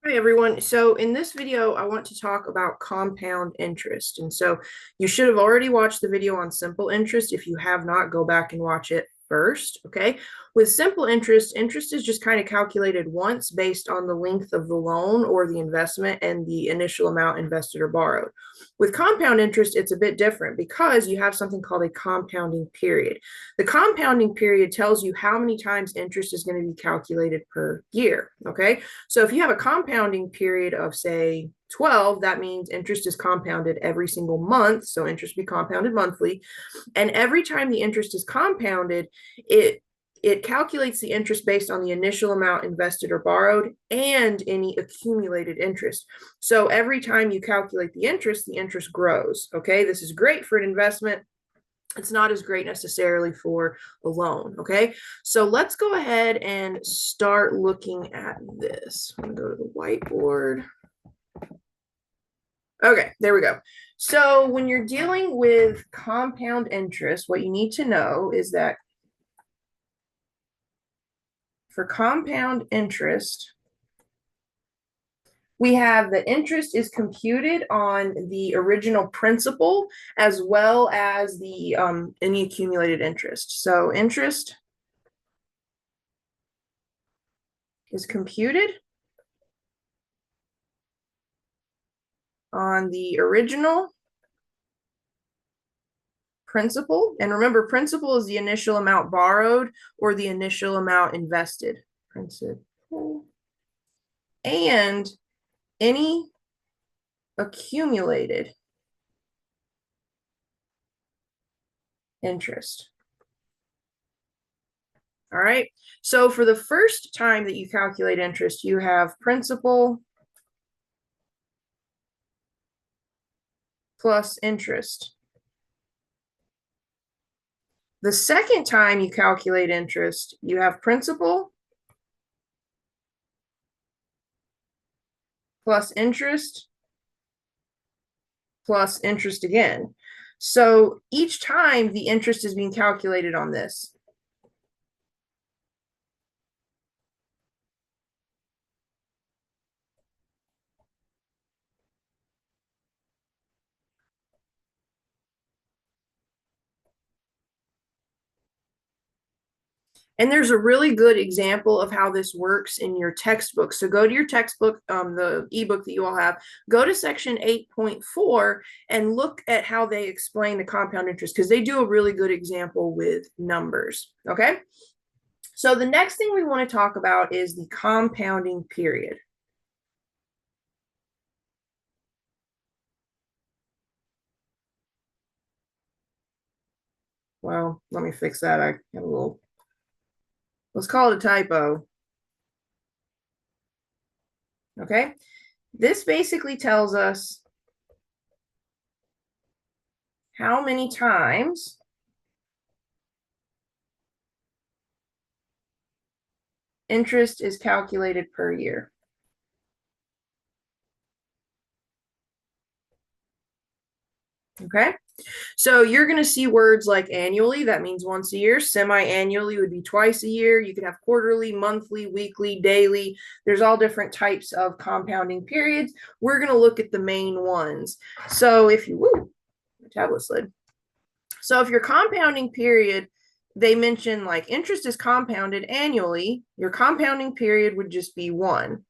Hi everyone. So in this video, I want to talk about compound interest. And so you should have already watched the video on simple interest. If you have not, go back and watch it first. Okay. With simple interest, interest is just kind of calculated once based on the length of the loan or the investment and the initial amount invested or borrowed. With compound interest, it's a bit different because you have something called a compounding period. The compounding period tells you how many times interest is going to be calculated per year. Okay. So if you have a compounding period of, say, 12, that means interest is compounded every single month. So interest be compounded monthly. And every time the interest is compounded, it calculates the interest based on the initial amount invested or borrowed and any accumulated interest. So every time you calculate the interest grows. Okay, this is great for an investment. It's not as great necessarily for a loan. Okay, so let's go ahead and start looking at this. I'm gonna go to the whiteboard. Okay, there we go. So when you're dealing with compound interest, what you need to know is that for compound interest, we have the interest is computed on the original principal as well as the any accumulated interest. So interest is computed on the original principal. And remember, principal is the initial amount borrowed or the initial amount invested. Principal. And any accumulated interest. All right. So for the first time that you calculate interest, you have principal plus interest. The second time you calculate interest, you have principal plus interest plus interest again. So each time the interest is being calculated on this. And there's a really good example of how this works in your textbook. So go to your textbook, the ebook that you all have, go to section 8.4 and look at how they explain the compound interest because they do a really good example with numbers. Okay. So the next thing we want to talk about is the compounding period. Well, let me fix that. I had a little, let's call it a typo. Okay. This basically tells us how many times interest is calculated per year. Okay. So you're going to see words like annually, that means once a year. Semi-annually would be twice a year. You could have quarterly, monthly, weekly, daily. There's all different types of compounding periods. We're going to look at the main ones. So if you, woo, my tablet slid. So if your compounding period, they mention like interest is compounded annually, your compounding period would just be 1.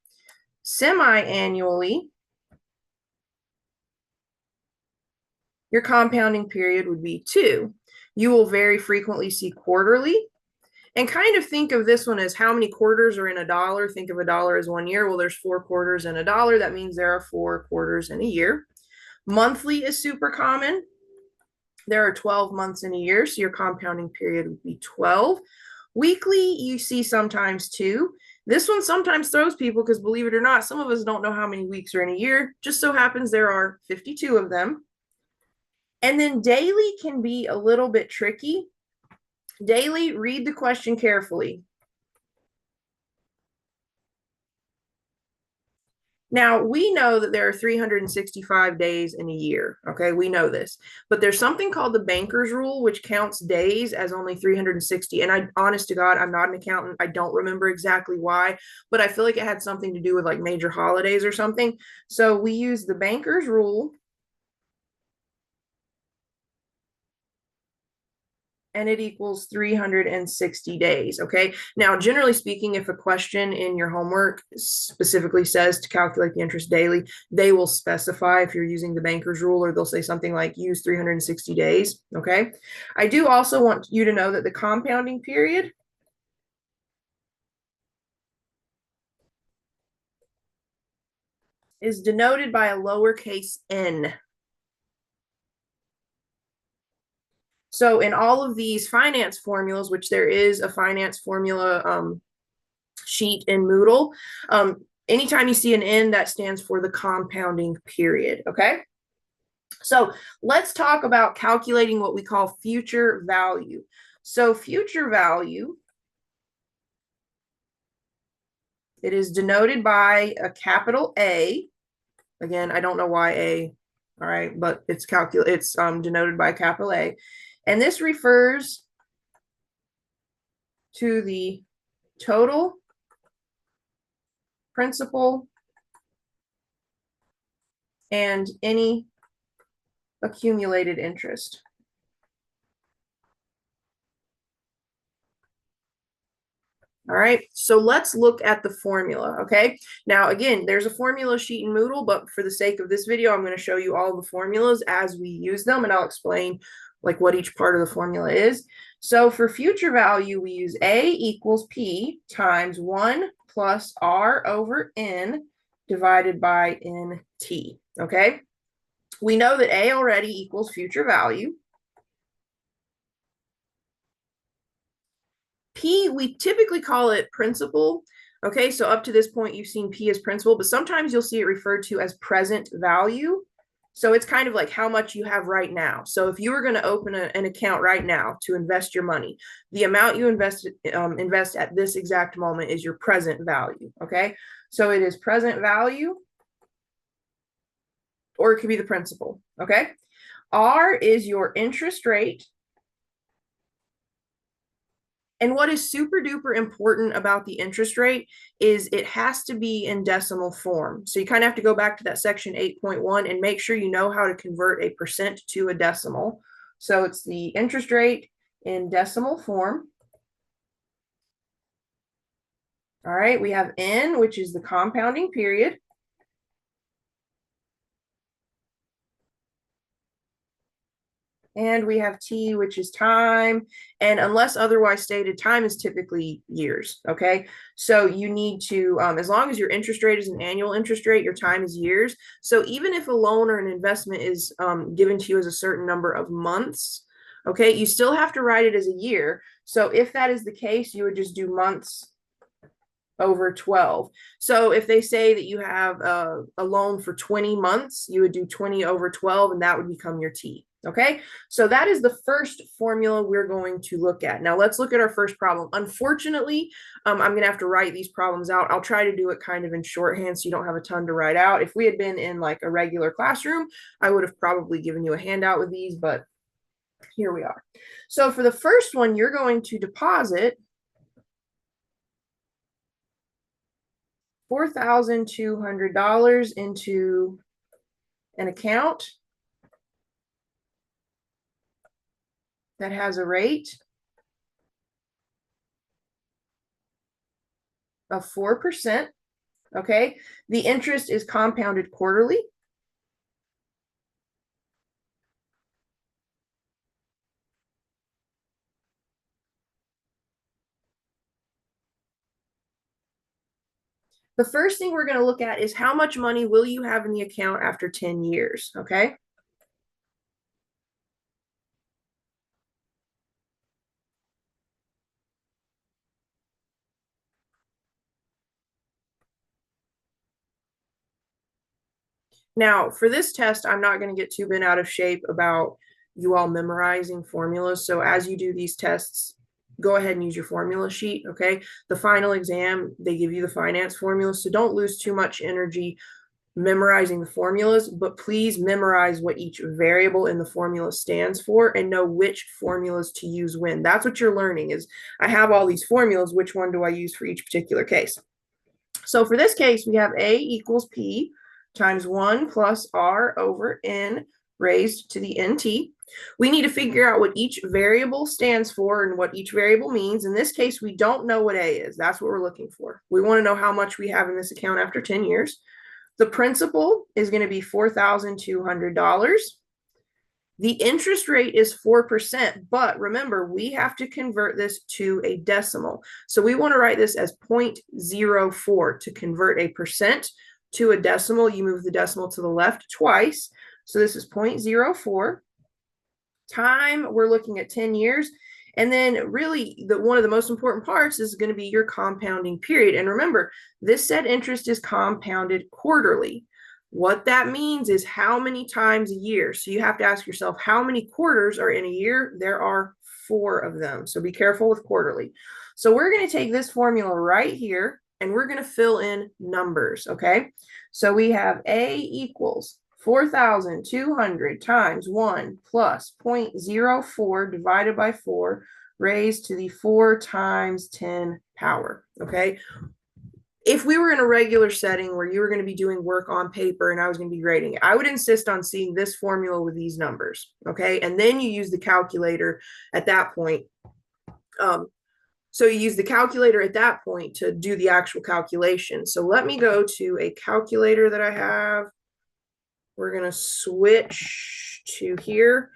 Semi-annually, your compounding period would be 2. You will very frequently see quarterly. And kind of think of this one as how many quarters are in a dollar. Think of a dollar as 1 year. Well, there's 4 quarters in a dollar. That means there are 4 quarters in a year. Monthly is super common. There are 12 months in a year, so your compounding period would be 12. Weekly, you see sometimes 2. This one sometimes throws people because, believe it or not, some of us don't know how many weeks are in a year. Just so happens there are 52 of them. And then daily can be a little bit tricky. Daily, read the question carefully. Now, we know that there are 365 days in a year. Okay, we know this. But there's something called the banker's rule, which counts days as only 360. And I, honest to God, I'm not an accountant. I don't remember exactly why, but I feel like it had something to do with like major holidays or something. So we use the banker's rule, and it equals 360 days. Okay. Now, generally speaking, if a question in your homework specifically says to calculate the interest daily, they will specify if you're using the banker's rule, or they'll say something like use 360 days. Okay. I do also want you to know that the compounding period is denoted by a lowercase n. So in all of these finance formulas, which there is a finance formula sheet in Moodle, anytime you see an N, that stands for the compounding period, okay? So let's talk about calculating what we call future value. So future value, it is denoted by a capital A. Again, I don't know why A, all right, but it's denoted by a capital A. And this refers to the total principal and any accumulated interest. All right, so let's look at the formula, okay? Now, again, there's a formula sheet in Moodle, but for the sake of this video, I'm going to show you all the formulas as we use them, and I'll explain like what each part of the formula is. So for future value, we use A equals P times 1 plus R over N divided by NT, okay? We know that A already equals future value. P, we typically call it principal. Okay, so up to this point, you've seen P as principal, but sometimes you'll see it referred to as present value. So it's kind of like how much you have right now. So if you were going to open an account right now to invest your money, the amount you invest at this exact moment is your present value. Okay, so it is present value, or it could be the principal. Okay, R is your interest rate. And what is super duper important about the interest rate is it has to be in decimal form. So you kind of have to go back to that section 8.1 and make sure you know how to convert a percent to a decimal. So it's the interest rate in decimal form. All right, we have N, which is the compounding period. And we have T, which is time. And unless otherwise stated, time is typically years, okay? So you need to, as long as your interest rate is an annual interest rate, your time is years. So even if a loan or an investment is given to you as a certain number of months, okay, you still have to write it as a year. So if that is the case, you would just do months over 12. So if they say that you have a loan for 20 months, you would do 20 over 12, and that would become your T. Okay, so that is the first formula we're going to look at. Now let's look at our first problem. Unfortunately, I'm going to have to write these problems out. I'll try to do it kind of in shorthand so you don't have a ton to write out. If we had been in like a regular classroom, I would have probably given you a handout with these, but here we are. So for the first one, you're going to deposit $4,200 into an account that has a rate of 4%. Okay, the interest is compounded quarterly. The first thing we're going to look at is how much money will you have in the account after 10 years, okay? Now, for this test, I'm not going to get too bent out of shape about you all memorizing formulas. So as you do these tests, go ahead and use your formula sheet, okay? The final exam, they give you the finance formula, so don't lose too much energy memorizing the formulas, but please memorize what each variable in the formula stands for and know which formulas to use when. That's what you're learning is I have all these formulas, which one do I use for each particular case? So for this case, we have A equals P times 1 plus R over N raised to the NT. We need to figure out what each variable stands for and what each variable means. In this case, we don't know what A is. That's what we're looking for. We want to know how much we have in this account after 10 years. The principal is going to be $4,200. The interest rate is 4%, but remember, we have to convert this to a decimal. So we want to write this as 0.04 to convert a percent to a decimal. You move the decimal to the left twice. So this is 0.04. Time, we're looking at 10 years. And then really one of the most important parts is going to be your compounding period. And remember, this said interest is compounded quarterly. What that means is how many times a year. So you have to ask yourself, how many quarters are in a year? There are 4 of them. So be careful with quarterly. So we're going to take this formula right here and we're going to fill in numbers, okay? So we have A equals 4,200 times 1 plus 0.04 divided by 4 raised to the 4 times 10 power, okay? If we were in a regular setting where you were going to be doing work on paper and I was going to be grading it, I would insist on seeing this formula with these numbers, okay? And then you use the calculator at that point. So you use the calculator at that point to do the actual calculation. So let me go to a calculator that I have. We're going to switch to here.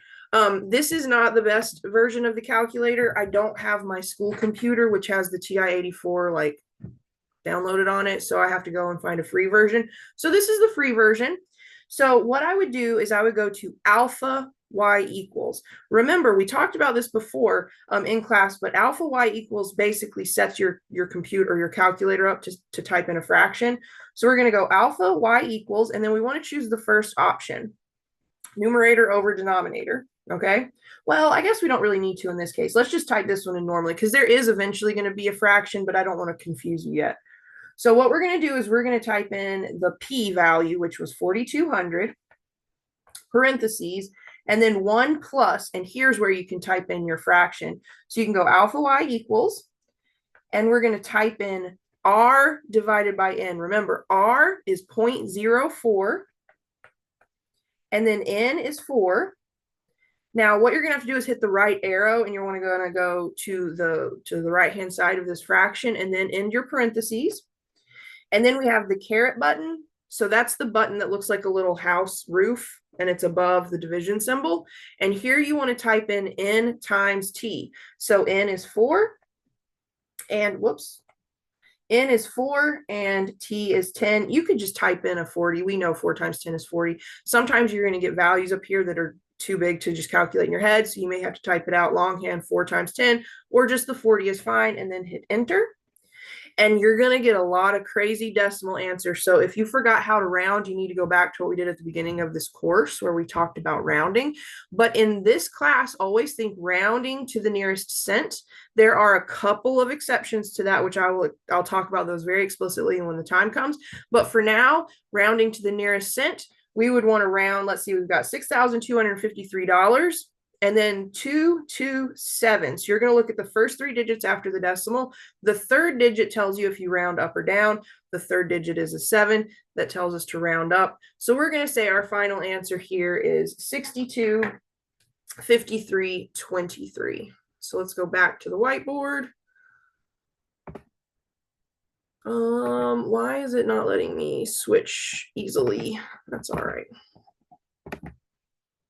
This is not the best version of the calculator. I don't have my school computer, which has the TI-84 like downloaded on it. So I have to go and find a free version. So this is the free version. So what I would do is I would go to alpha y equals. Remember, we talked about this before in class, but alpha y equals basically sets your computer or your calculator up to type in a fraction. So we're going to go alpha y equals, and then we want to choose the first option, numerator over denominator. Okay. Well, I guess we don't really need to in this case. Let's just type this one in normally because there is eventually going to be a fraction, but I don't want to confuse you yet. So what we're going to do is we're going to type in the P value, which was 4,200, parentheses, and then 1 plus, and here's where you can type in your fraction. So you can go alpha y equals, and we're going to type in R divided by N. Remember, R is 0.04, and then N is 4. Now, what you're going to have to do is hit the right arrow, and you're going to go to the right-hand side of this fraction, and then end your parentheses. And then we have the caret button. So that's the button that looks like a little house roof, and it's above the division symbol. And here you want to type in N times T. So N is 4, and whoops, N is 4 and T is 10. You could just type in a 40. We know 4 times 10 is 40. Sometimes you're going to get values up here that are too big to just calculate in your head. So you may have to type it out longhand 4 times 10, or just the 40 is fine, and then hit enter. And you're going to get a lot of crazy decimal answers. So if you forgot how to round, you need to go back to what we did at the beginning of this course where we talked about rounding. But in this class, always think rounding to the nearest cent. There are a couple of exceptions to that, which I'll talk about those very explicitly when the time comes. But for now, rounding to the nearest cent, we would want to round, let's see, we've got $6,253. And then 227. So you're going to look at the first 3 digits after the decimal. The third digit tells you if you round up or down. The third digit is a 7. That tells us to round up. So we're going to say our final answer here is 6253.23. So let's go back to the whiteboard. Why is it not letting me switch easily? That's all right.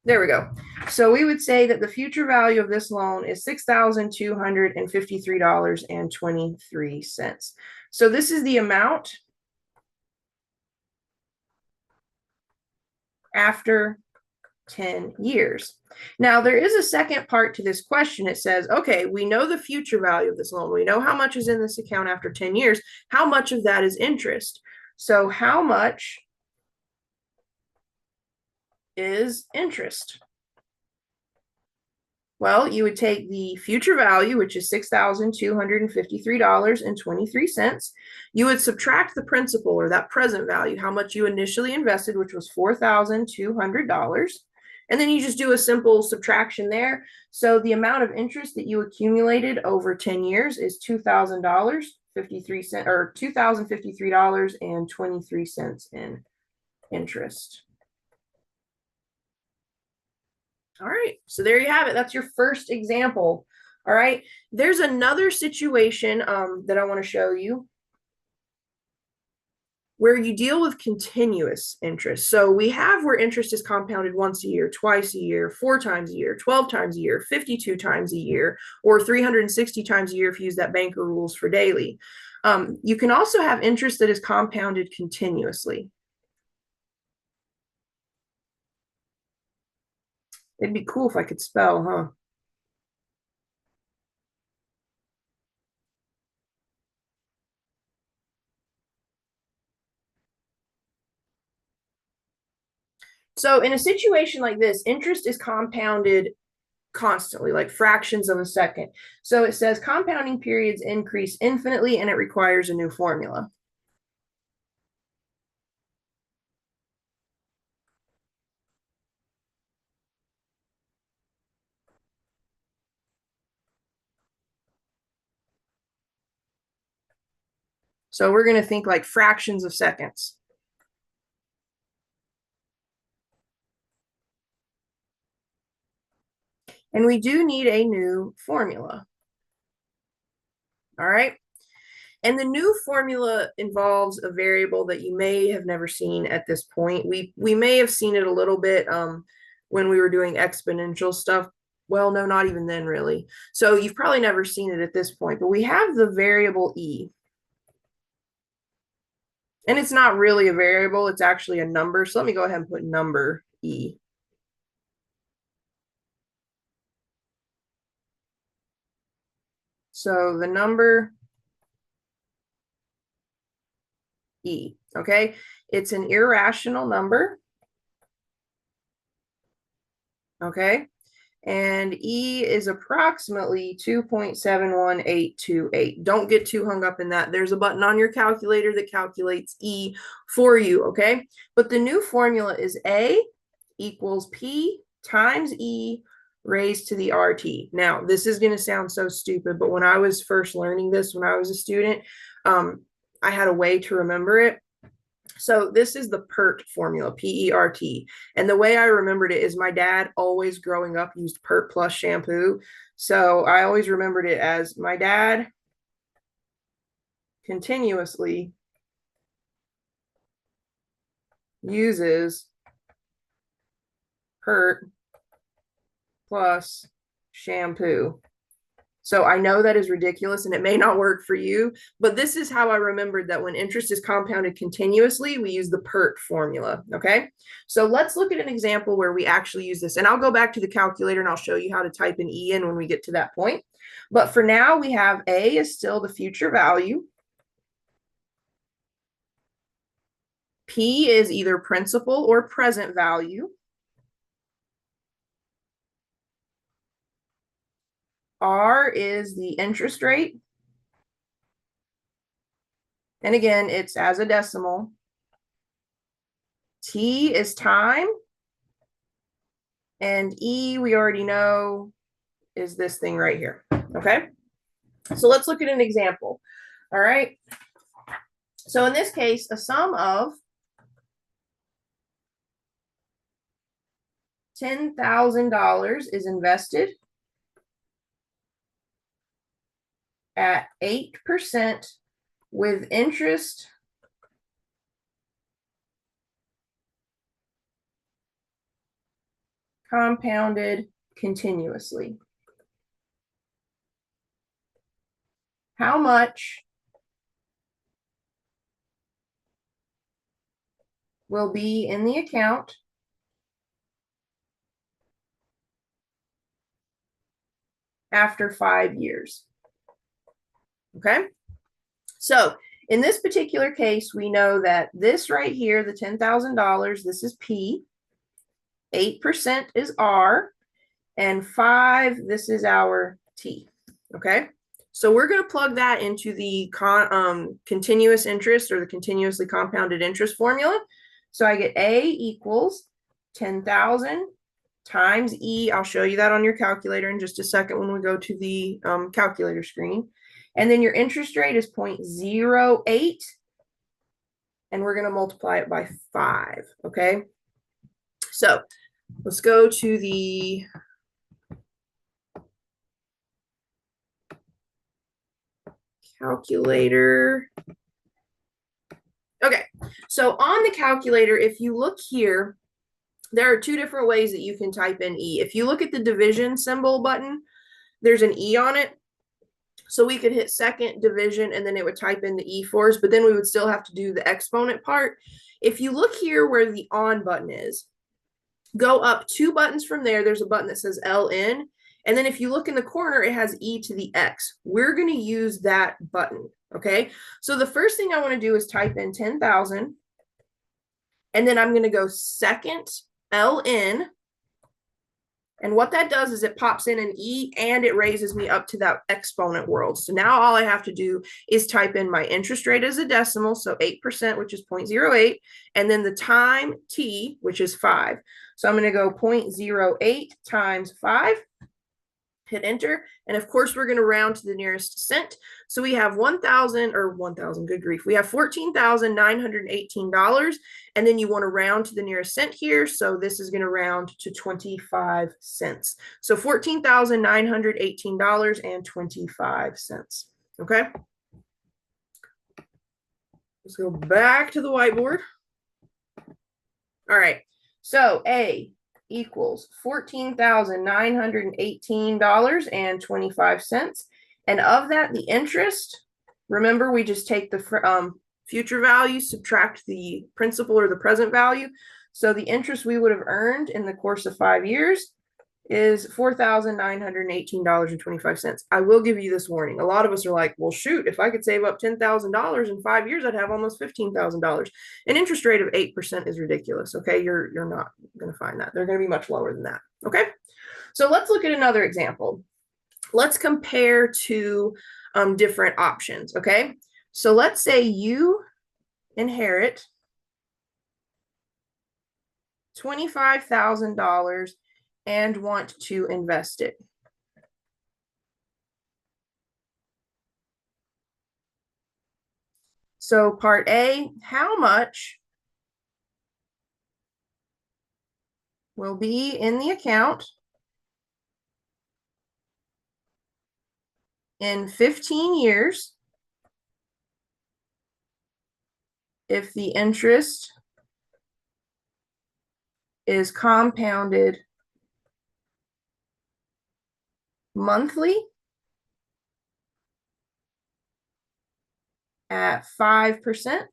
There we go. So we would say that the future value of this loan is $6,253.23. So this is the amount after 10 years. Now, there is a second part to this question. It says, okay, we know the future value of this loan. We know how much is in this account after 10 years. How much of that is interest? So how much is interest? Well, you would take the future value, which is $6,253.23. You would subtract the principal, or that present value, how much you initially invested, which was $4,200. And then you just do a simple subtraction there. So the amount of interest that you accumulated over 10 years is $2,000.53 or $2,053.23 in interest. All right, so there you have it. That's your first example. All right, there's another situation that I want to show you where you deal with continuous interest. So we have where interest is compounded once a year, twice a year, 4 times a year, 12 times a year, 52 times a year, or 360 times a year if you use that banker rules for daily. You can also have interest that is compounded continuously. It'd be cool if I could spell, huh? So in a situation like this, interest is compounded constantly, like fractions of a second. So it says compounding periods increase infinitely and it requires a new formula. So we're going to think like fractions of seconds. And we do need a new formula. All right. And the new formula involves a variable that you may have never seen at this point. We may have seen it a little bit when we were doing exponential stuff. Well, no, not even then, really. So you've probably never seen it at this point, but we have the variable e. And it's not really a variable, it's actually a number. So let me go ahead and put number e. So the number e, okay? It's an irrational number, okay? And e is approximately 2.71828. Don't get too hung up in that. There's a button on your calculator that calculates e for you, okay? But the new formula is a equals p times e raised to the RT. Now, this is going to sound so stupid, but when I was first learning this, when I was a student, I had a way to remember it. So this is the PERT formula, P-E-R-T. And the way I remembered it is my dad always growing up used PERT plus shampoo. So I always remembered it as my dad continuously uses PERT plus shampoo. So I know that is ridiculous and it may not work for you, but this is how I remembered that when interest is compounded continuously, we use the PERT formula, okay? So let's look at an example where we actually use this. And I'll go back to the calculator and I'll show you how to type an E in when we get to that point. But for now, we have A is still the future value. P is either principal or present value. R is the interest rate. And again, it's as a decimal. T is time. And E, we already know, is this thing right here. Okay. So let's look at an example. All right. So in this case, a sum of $10,000 is invested at 8% with interest compounded continuously. How much will be in the account after 5 years? Okay, so in this particular case, we know that this right here, the $10,000, this is P, 8% is R, and 5, this is our t, okay? So we're going to plug that into the continuous interest or the continuously compounded interest formula. So I get A equals 10,000 times E. I'll show you that on your calculator in just a second when we go to the calculator screen. And then your interest rate is 0.08, and we're going to multiply it by 5, okay? So let's go to the calculator. Okay, so on the calculator, if you look here, there are two different ways that you can type in E. If you look at the division symbol button, there's an E on it. So we could hit second division and then it would type in the E for us, but then we would still have to do the exponent part. If you look here where the on button is, go up 2 buttons from there. There's a button that says LN. And then if you look in the corner, it has E to the X. We're going to use that button. Okay. So the first thing I want to do is type in 10,000. And then I'm going to go second LN. And what that does is it pops in an E and it raises me up to that exponent world. So now all I have to do is type in my interest rate as a decimal, so 8%, which is 0.08, and then the time T, which is 5. So I'm going to go 0.08 times 5, hit enter, and of course we're going to round to the nearest cent. So we have 1,000, good grief, we have $14,918, and then you want to round to the nearest cent here, so this is going to round to 25 cents. So $14,918.25. Okay, let's go back to the whiteboard. All right, so A equals $14,918.25. And of that, the interest, remember, we just take the future value, subtract the principal or the present value. So the interest we would have earned in the course of 5 years is $4,918.25. I will give you this warning. A lot of us are like, well, shoot, if I could save up $10,000 in 5 years, I'd have almost $15,000. An interest rate of 8% is ridiculous. Okay, you're not going to find that. They're going to be much lower than that. Okay, so let's look at another example. Let's compare two different options. Okay, so let's say you inherit $25,000 and want to invest it. So part A, how much will be in the account in 15 years if the interest is compounded monthly at 5%,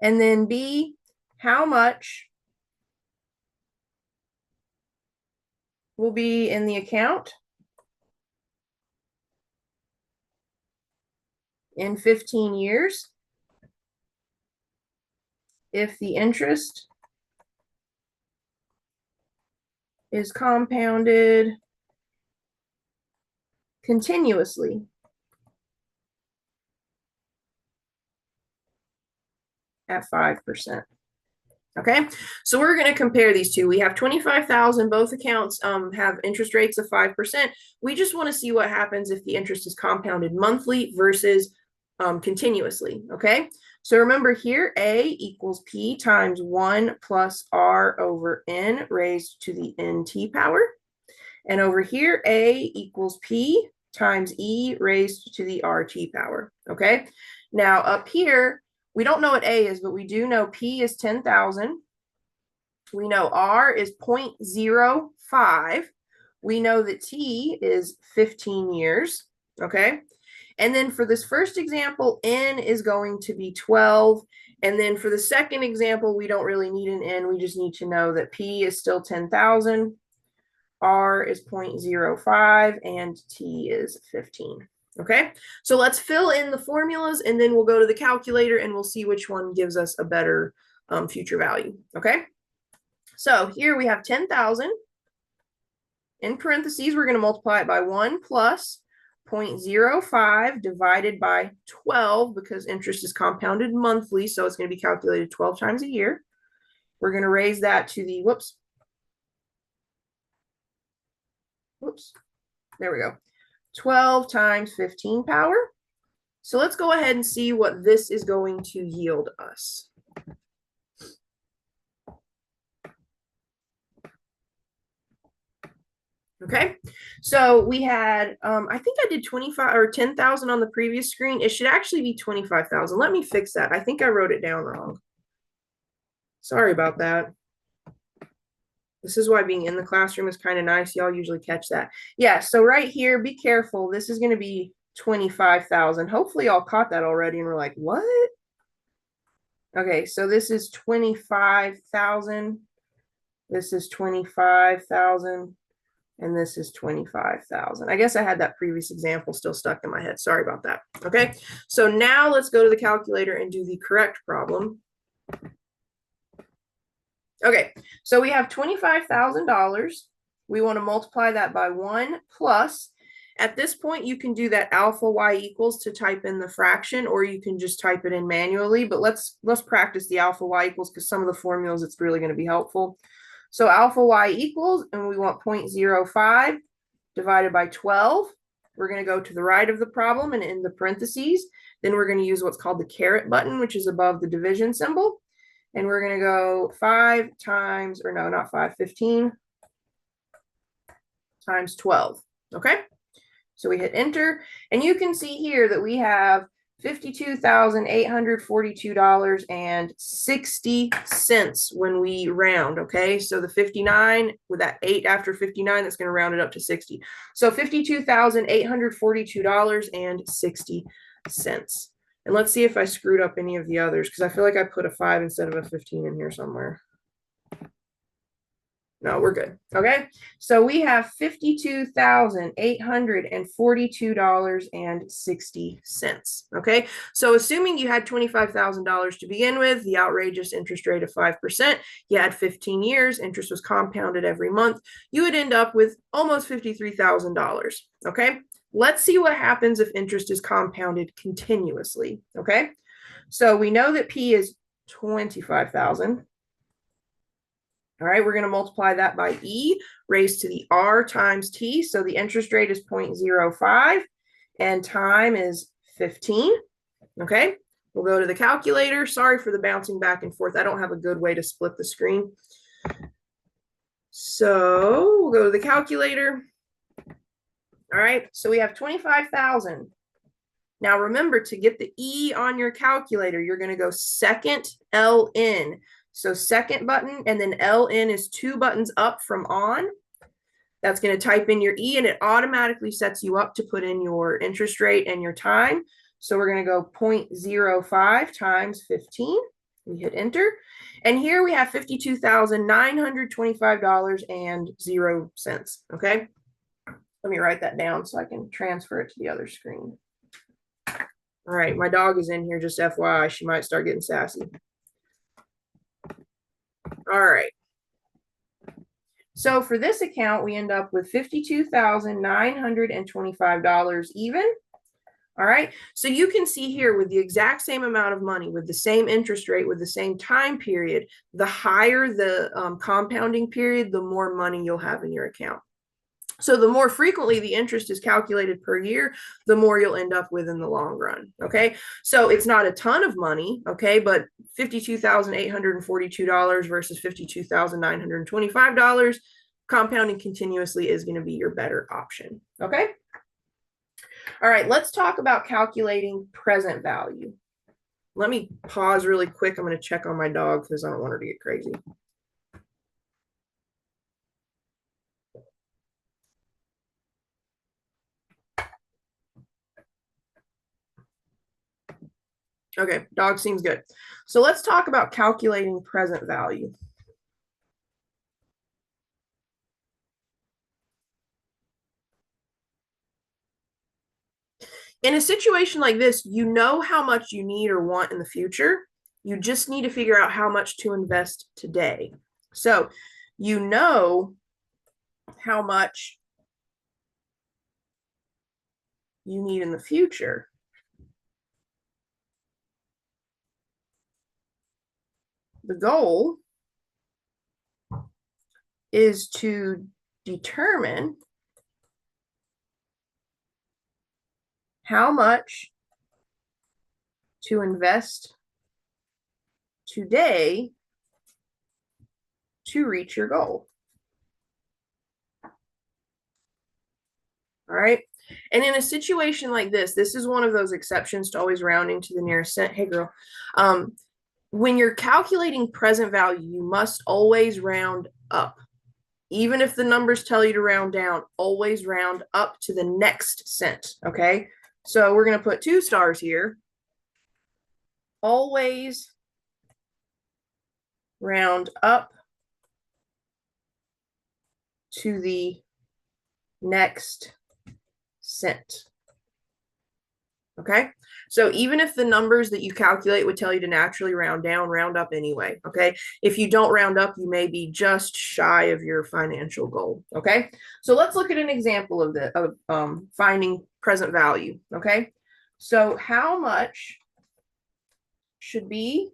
and then B, how much will be in the account in 15 years if the interest is compounded continuously at 5%. Okay, so we're going to compare these two. We have 25,000. Both accounts have interest rates of 5%. We just want to see what happens if the interest is compounded monthly versus continuously. Okay, so remember here, A equals P times 1 plus R over N raised to the NT power. And over here, A equals P times E raised to the RT power. Okay, now up here, we don't know what A is, but we do know P is 10,000. We know R is 0.05. We know that T is 15 years. Okay. And then for this first example, N is going to be 12. And then for the second example, we don't really need an N. We just need to know that P is still 10,000. R is 0.05 and T is 15. Okay, so let's fill in the formulas and then we'll go to the calculator and we'll see which one gives us a better future value. Okay, so here we have 10,000 in parentheses, we're going to multiply it by 1 plus 0.05 divided by 12 because interest is compounded monthly, so it's going to be calculated 12 times a year. We're going to raise that to the, whoops, there we go, 12 times 15 power. So let's go ahead and see what this is going to yield us. Okay, so we had, I think I did 25 or 10,000 on the previous screen. It should actually be 25,000. Let me fix that. I think I wrote it down wrong. Sorry about that. This is why being in the classroom is kind of nice. Y'all usually catch that. Yeah, so right here, be careful. This is going to be 25,000. Hopefully y'all caught that already and we're like, what? Okay, so this is 25,000. This is 25,000. And this is 25,000. I guess I had that previous example still stuck in my head. Sorry about that. Okay, so now let's go to the calculator and do the correct problem. Okay, so we have $25,000. We want to multiply that by 1 plus. At this point, you can do that alpha y equals to type in the fraction, or you can just type it in manually. But let's practice the alpha y equals because some of the formulas, it's really going to be helpful. So alpha y equals, and we want 0.05 divided by 12. We're going to go to the right of the problem and in the parentheses. Then we're going to use what's called the caret button, which is above the division symbol. And we're going to go 5 times, or no, not 5, 15 times 12. Okay. So we hit enter, and you can see here that we have $52,842.60 when we round. Okay, so the 59 with that 8 after 59, that's going to round it up to 60. So $52,842.60. And let's see if I screwed up any of the others, because I feel like I put a 5 instead of a 15 in here somewhere. No, we're good. Okay, so we have $52,842.60. Okay, so assuming you had $25,000 to begin with, the outrageous interest rate of 5%, you had 15 years, interest was compounded every month, you would end up with almost $53,000. Okay, let's see what happens if interest is compounded continuously. Okay, so we know that P is 25,000. All right, we're going to multiply that by E raised to the R times T. So the interest rate is 0.05 and time is 15. Okay, we'll go to the calculator. Sorry for the bouncing back and forth. I don't have a good way to split the screen. So we'll go to the calculator. All right, so we have 25,000. Now remember, to get the E on your calculator, you're going to go second LN. So second button, and then LN is 2 buttons up from on. That's going to type in your E, and it automatically sets you up to put in your interest rate and your time. So we're going to go 0.05 times 15. We hit enter. And here we have $52,925.00. Okay. Let me write that down so I can transfer it to the other screen. All right. My dog is in here, just FYI. She might start getting sassy. All right. So for this account, we end up with $52,925 even. All right. So you can see here with the exact same amount of money, with the same interest rate, with the same time period, the higher the compounding period, the more money you'll have in your account. So the more frequently the interest is calculated per year, the more you'll end up with in the long run. Okay, so it's not a ton of money, okay, but $52,842 versus $52,925, compounding continuously is going to be your better option. Okay. All right, let's talk about calculating present value. Let me pause really quick. I'm going to check on my dog because I don't want her to get crazy. Okay, dog seems good. So let's talk about calculating present value. In a situation like this, you know how much you need or want in the future. You just need to figure out how much to invest today. So you know how much you need in the future. The goal is to determine how much to invest today to reach your goal. All right. And in a situation like this is one of those exceptions to always rounding to the nearest cent. Hey, girl. When you're calculating present value, you must always round up. Even if the numbers tell you to round down, always round up to the next cent. Okay. So we're going to put 2 stars here. Always round up to the next cent. Okay, so even if the numbers that you calculate would tell you to naturally round down, round up anyway. Okay, if you don't round up, you may be just shy of your financial goal. Okay, so let's look at an example of finding present value. Okay, so how much should be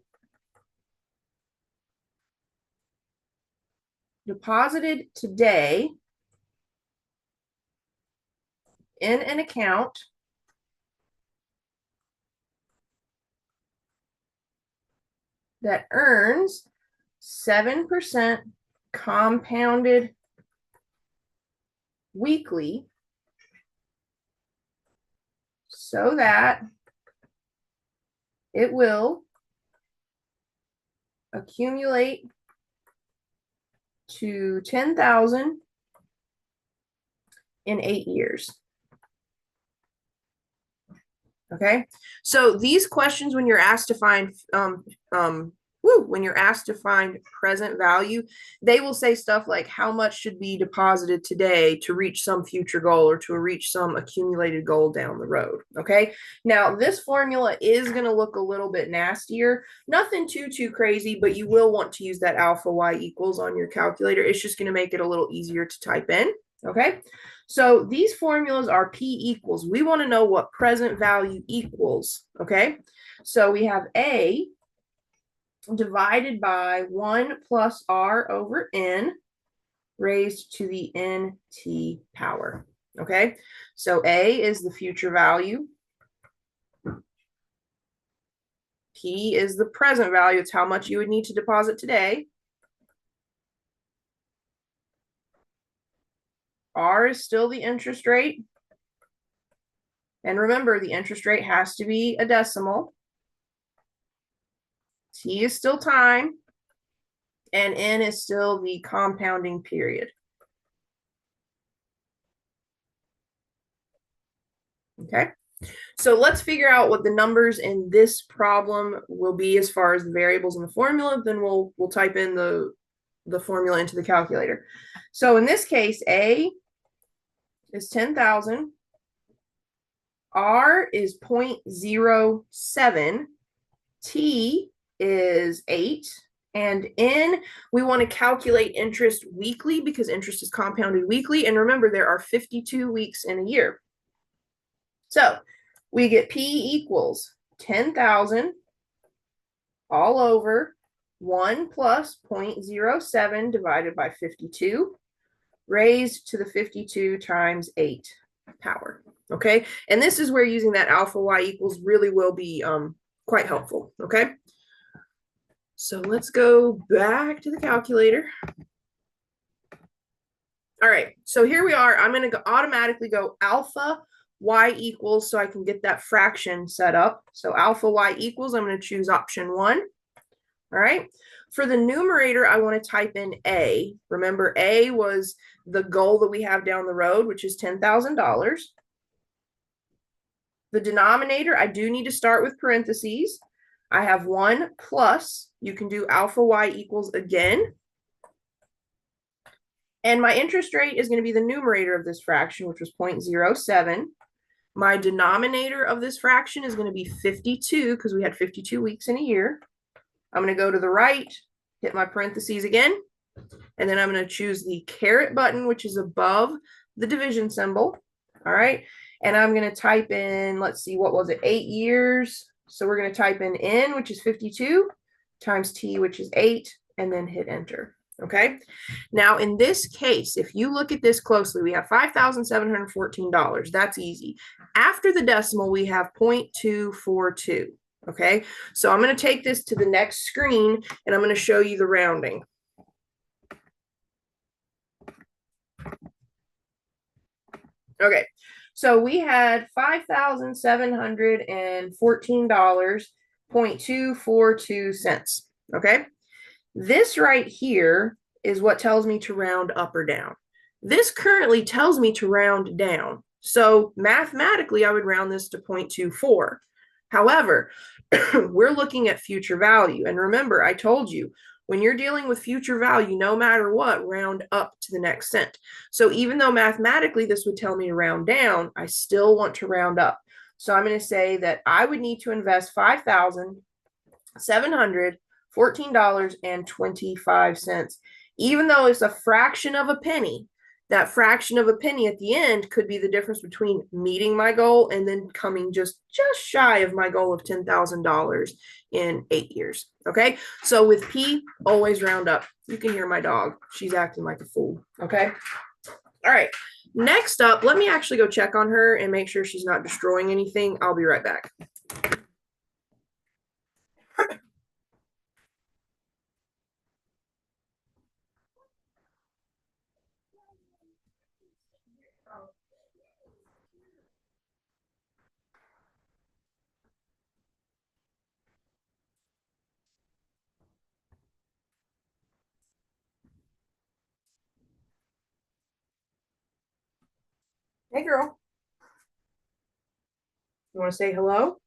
deposited today in an account that earns 7% compounded weekly so that it will accumulate to 10,000 in 8 years. Okay, so these questions, when you're asked to find when you're asked to find present value, they will say stuff like how much should be deposited today to reach some future goal or to reach some accumulated goal down the road. Okay, now this formula is going to look a little bit nastier, nothing too crazy, but you will want to use that alpha y equals on your calculator. It's just going to make it a little easier to type in. Okay, so these formulas are P equals. We want to know what present value equals. Okay, so we have A divided by 1 plus R over N raised to the NT power. Okay, so A is the future value. P is the present value. It's how much you would need to deposit today. R is still the interest rate. And remember, the interest rate has to be a decimal. T is still time. And N is still the compounding period. Okay, so let's figure out what the numbers in this problem will be as far as the variables in the formula. Then we'll type in the formula into the calculator. So in this case, A is 10,000. R is 0.07. T is 8. And N, we want to calculate interest weekly because interest is compounded weekly. And remember, there are 52 weeks in a year. So we get P equals 10,000 all over 1 plus 0.07 divided by 52 raised to the 52 times 8 power. Okay, and this is where using that alpha y equals really will be quite helpful. Okay, so let's go back to the calculator. All right, so here we are. I'm going to automatically go alpha y equals so I can get that fraction set up. So alpha y equals, I'm going to choose option 1. All right, for the numerator, I want to type in A. Remember, A was the goal that we have down the road, which is $10,000. The denominator, I do need to start with parentheses. I have 1 plus, you can do alpha y equals again. And my interest rate is going to be the numerator of this fraction, which was 0.07. My denominator of this fraction is going to be 52 because we had 52 weeks in a year. I'm going to go to the right, hit my parentheses again, And then I'm going to choose the caret button, which is above the division symbol. All right. And I'm going to type in, let's see, what was it? 8 years. So we're going to type in N, which is 52, times T, which is 8, and then hit enter. Okay. Now, in this case, if you look at this closely, we have $5,714. That's easy. After the decimal, we have 0.242. Okay. So I'm going to take this to the next screen and I'm going to show you the rounding. Okay. So we had $5,714.242. Okay. This right here is what tells me to round up or down. This currently tells me to round down. So mathematically, I would round this to 0.24. However, we're looking at future value. And remember, I told you, when you're dealing with future value, no matter what, round up to the next cent. So even though mathematically this would tell me to round down, I still want to round up. So I'm going to say that I would need to invest $5,714.25. Even though it's a fraction of a penny, that fraction of a penny at the end could be the difference between meeting my goal and then coming just shy of my goal of $10,000 in 8 years. Okay. So with P, always round up. You can hear my dog. She's acting like a fool. Okay. All right. Next up, let me actually go check on her and make sure she's not destroying anything. I'll be right back. Hey, girl. You want to say hello?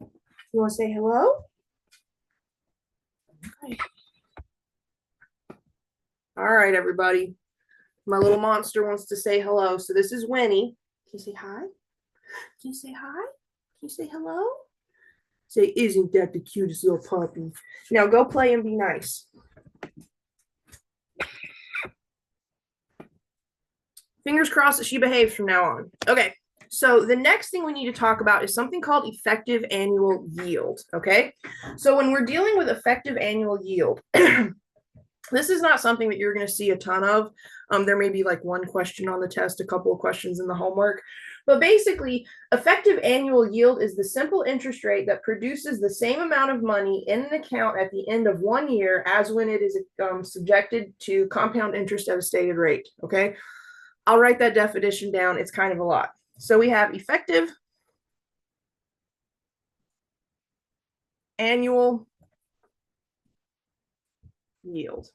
You want to say hello? Okay. All right, everybody. My little monster wants to say hello. So this is Winnie. Can you say hi? Can you say hi? Can you say hello? Say, isn't that the cutest little puppy? Now go play and be nice. Fingers crossed that she behaves from now on. Okay. So the next thing we need to talk about is something called effective annual yield. Okay. So when we're dealing with effective annual yield, this is not something that you're going to see a ton of. There may be like one question on the test, a couple of questions in the homework. But basically, effective annual yield is the simple interest rate that produces the same amount of money in an account at the end of 1 year as when it is subjected to compound interest at a stated rate. Okay. I'll write that definition down. It's kind of a lot. So we have effective annual yield.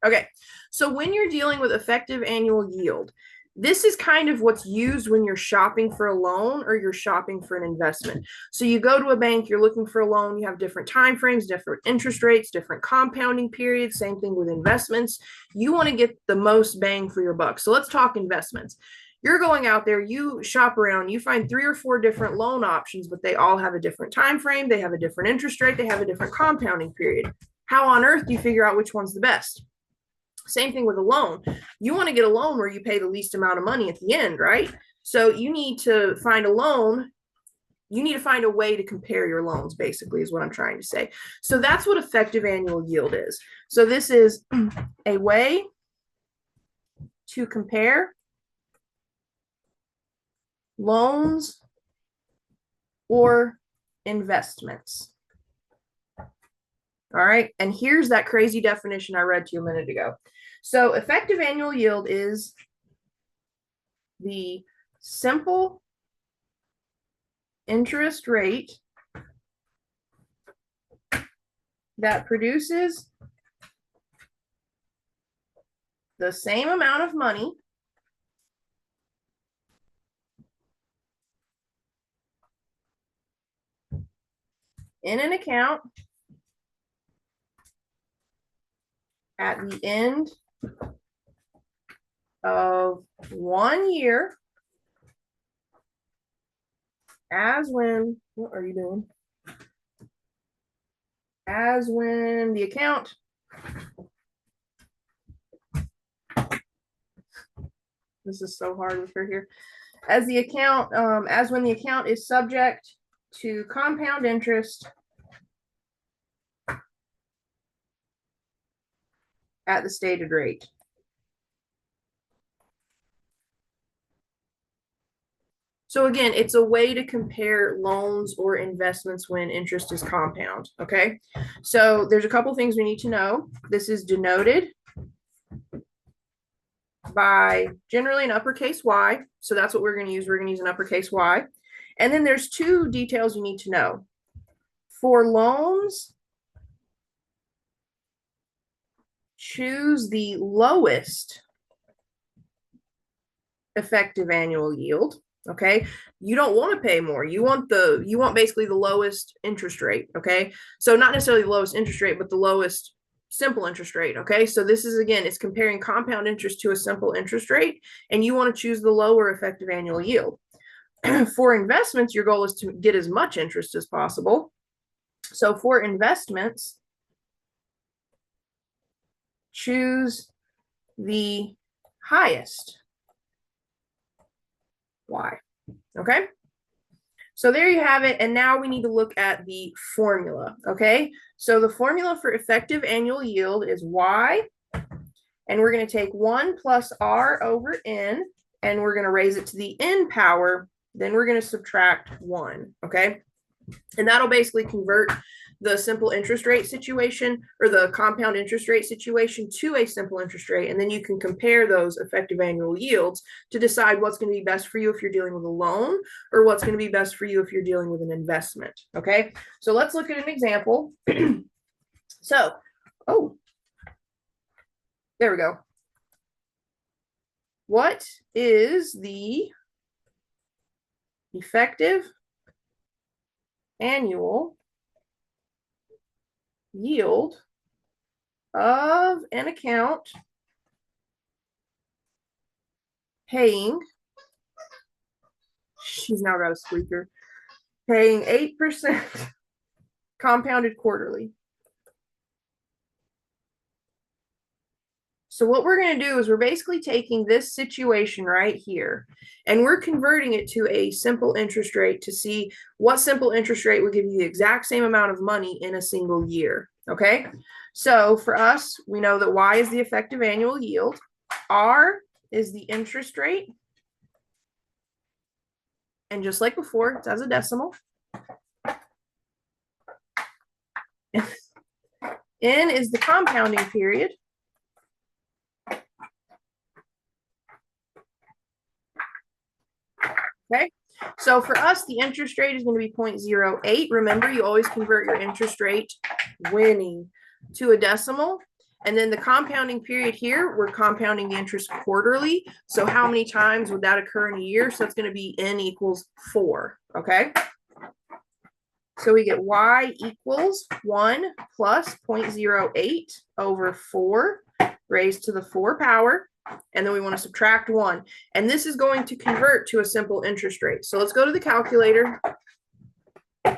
Okay, so when you're dealing with effective annual yield, this is kind of what's used when you're shopping for a loan or you're shopping for an investment. So you go to a bank, you're looking for a loan, you have different time frames, different interest rates, different compounding periods, same thing with investments. You want to get the most bang for your buck. So let's talk investments. You're going out there, you shop around, you find 3 or 4 different loan options, but they all have a different time frame, they have a different interest rate, they have a different compounding period. How on earth do you figure out which one's the best? Same thing with a loan. You want to get a loan where you pay the least amount of money at the end, right? So you need to find a loan. You need to find a way to compare your loans, basically, is what I'm trying to say. So that's what effective annual yield is. So this is a way to compare loans or investments. All right. And here's that crazy definition I read to you a minute ago. So effective annual yield is the simple interest rate that produces the same amount of money in an account at the end of 1 year as when, what are you doing? as when the account this is so hard with her here. As when the account is subject to compound interest at the stated rate. So again, it's a way to compare loans or investments when interest is compound, okay? So there's a couple things we need to know. This is denoted by generally an uppercase Y. So that's what we're going to use. We're going to use an uppercase Y. And then there's two details you need to know. For loans, choose the lowest effective annual yield. Okay, you don't want to pay more. You want basically the lowest interest rate. Okay, so not necessarily the lowest interest rate, but the lowest simple interest rate. Okay, so this is, again, it's comparing compound interest to a simple interest rate, and you want to choose the lower effective annual yield. For investments, your goal is to get as much interest as possible. So for investments, choose the highest Y. Okay, so there you have it. And now we need to look at the formula. Okay, so the formula for effective annual yield is Y, and we're going to take 1 plus R over N, and we're going to raise it to the N power. Then we're going to subtract 1. Okay, and that'll basically convert the simple interest rate situation or the compound interest rate situation to a simple interest rate. And then you can compare those effective annual yields to decide what's going to be best for you if you're dealing with a loan, or what's going to be best for you if you're dealing with an investment. Okay, so let's look at an example. So, there we go. What is the effective annual yield of an account paying, she's now got a squeaker, paying 8% compounded quarterly? So what we're going to do is we're basically taking this situation right here, and we're converting it to a simple interest rate to see what simple interest rate will give you the exact same amount of money in a single year. Okay, so for us, we know that Y is the effective annual yield, R is the interest rate, and just like before, it's as a decimal. N is the compounding period. Okay, so for us, the interest rate is going to be 0.08. Remember, you always convert your interest rate, Winnie, to a decimal. And then the compounding period here, we're compounding the interest quarterly. So how many times would that occur in a year? So it's going to be N equals 4. Okay, so we get Y equals 1 plus 0.08 over 4 raised to the 4 power. And then we want to subtract 1. And this is going to convert to a simple interest rate. So let's go to the calculator. All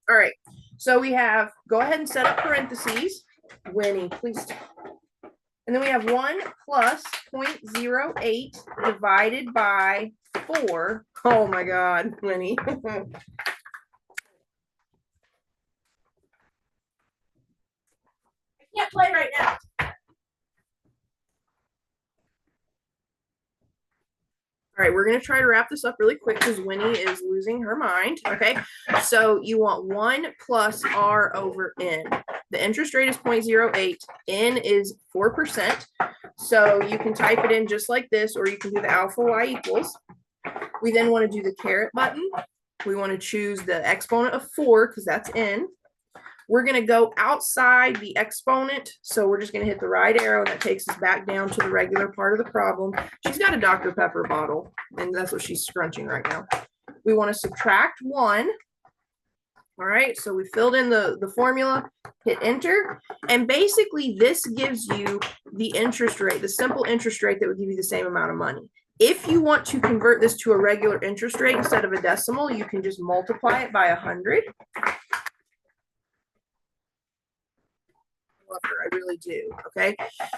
right. So we have, go ahead and set up parentheses. Winnie, please. And then we have 1 plus 0.08 divided by 4. Oh my God, Winnie. Can't play right now. All right, we're going to try to wrap this up really quick because Winnie is losing her mind. Okay, so you want 1 plus R over N. The interest rate is 0.08. N is 4%. So you can type it in just like this, or you can do the alpha Y equals. We then want to do the caret button. We want to choose the exponent of 4 because that's N. We're going to go outside the exponent. So we're just going to hit the right arrow, and that takes us back down to the regular part of the problem. She's got a Dr. Pepper bottle, and that's what she's scrunching right now. We want to subtract 1. All right, so we filled in the formula, hit enter, and basically this gives you the interest rate, the simple interest rate that would give you the same amount of money. If you want to convert this to a regular interest rate instead of a decimal, you can just multiply it by 100. Love her, I really do. Okay,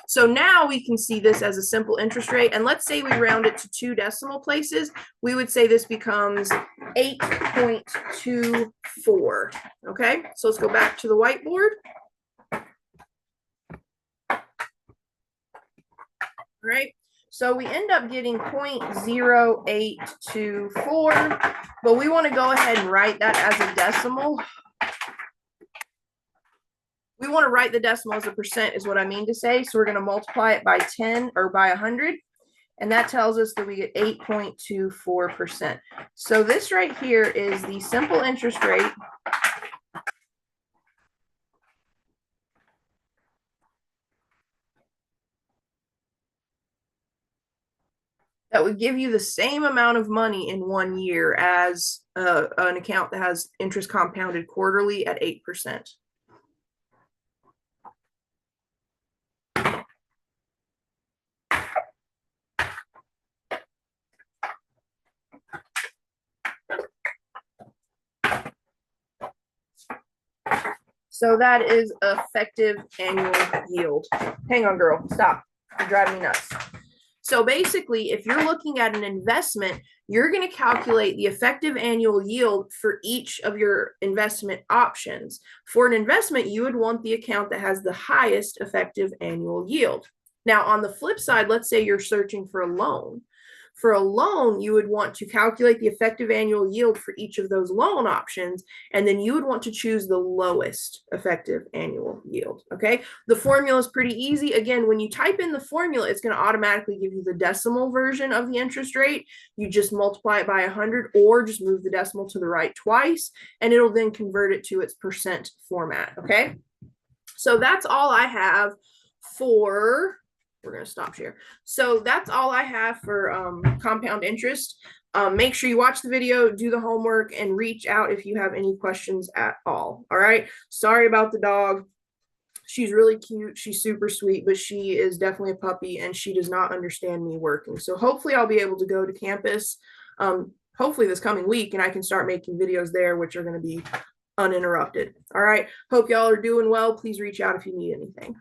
so now we can see this as a simple interest rate, and let's say we round it to 2 decimal places. We would say this becomes 8.24. Okay, so let's go back to the whiteboard. All right, so we end up getting 0.0824, but we want to go ahead and write that as a decimal. We want to write the decimal as a percent is what I mean to say. So we're going to multiply it by 10 or by 100. And that tells us that we get 8.24%. So this right here is the simple interest rate that would give you the same amount of money in 1 year as an account that has interest compounded quarterly at 8%. So that is effective annual yield. Hang on, girl. Stop. You're driving me nuts. So basically, if you're looking at an investment, you're going to calculate the effective annual yield for each of your investment options. For an investment, you would want the account that has the highest effective annual yield. Now, on the flip side, let's say you're searching for a loan. For a loan, you would want to calculate the effective annual yield for each of those loan options, and then you would want to choose the lowest effective annual yield. Okay, the formula is pretty easy. Again, when you type in the formula, it's going to automatically give you the decimal version of the interest rate. You just multiply it by 100 or just move the decimal to the right twice, and it'll then convert it to its percent format. Okay, so that's all I have for we're going to stop here. So that's all I have for compound interest. Make sure you watch the video, do the homework, and reach out if you have any questions at all. All right. Sorry about the dog. She's really cute. She's super sweet, but she is definitely a puppy and she does not understand me working. So hopefully I'll be able to go to campus, hopefully this coming week, and I can start making videos there, which are going to be uninterrupted. All right. Hope y'all are doing well. Please reach out if you need anything.